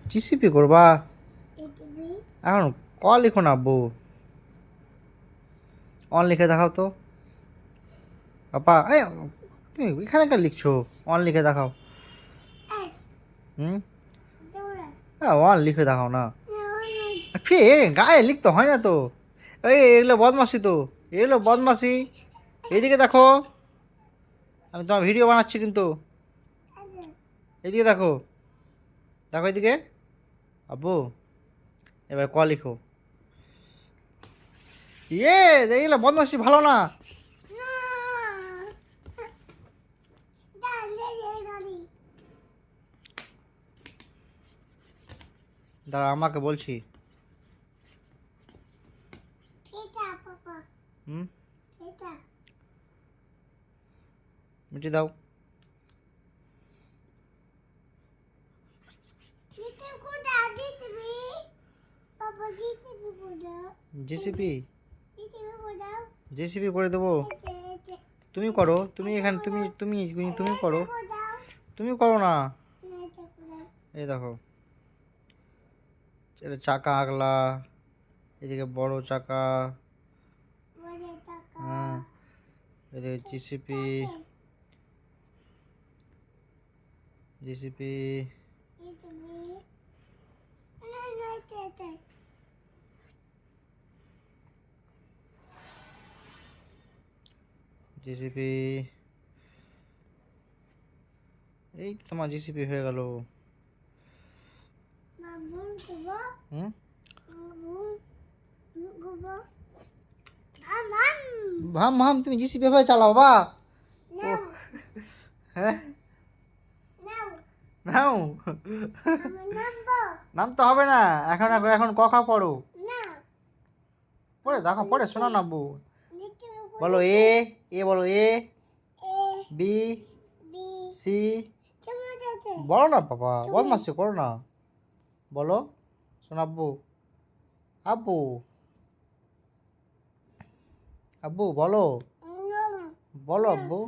GCP করবা এখন ক লিখো না আব্বু অন লিখে দেখাও তো পাপা এই তুমি এখানে কেন লিখছো অন লিখে দেখাও হুম হ্যাঁ অন লিখে দেখাও না ফির গায়ে লিখতে হয় না তো এই এগুলো বদমাসি তো এগুলো বদমাসি এইদিকে দেখো আমি তোমার ভিডিও বানাচ্ছি কিন্তু এইদিকে দেখো দেখো এদিকে আব্বু এবার ক লিখো ইয়ে এগুলো বদমাসি ভালো না দাঁড়া আমাকে বলছি হুম মিটি দাও জিসিপি জিসিপি করে দেবো তুমি করো তুমি এখানে তুমি তুমি তুমি করো তুমি করো না এই দেখো এটা চাকা আগলা এদিকে বড় চাকা হ্যাঁ এদিকে জিসিপি জিসিপি জিসিপি এই তো তোমার জিসিপি হয়ে গেল হুম ভাম ভাম তুমি জিসিপি ভাবে চালাও বা হ্যাঁ নাও নামতে হবে না এখন এখন কথা পড়ো পড়ে দেখো পড়ে শোনা না বউ বলো এ বলো এ বি সি বলো না বাবা বদমাসি করো না বলো শোনা আব্বু আব্বু আব্বু বলো বলো আব্বু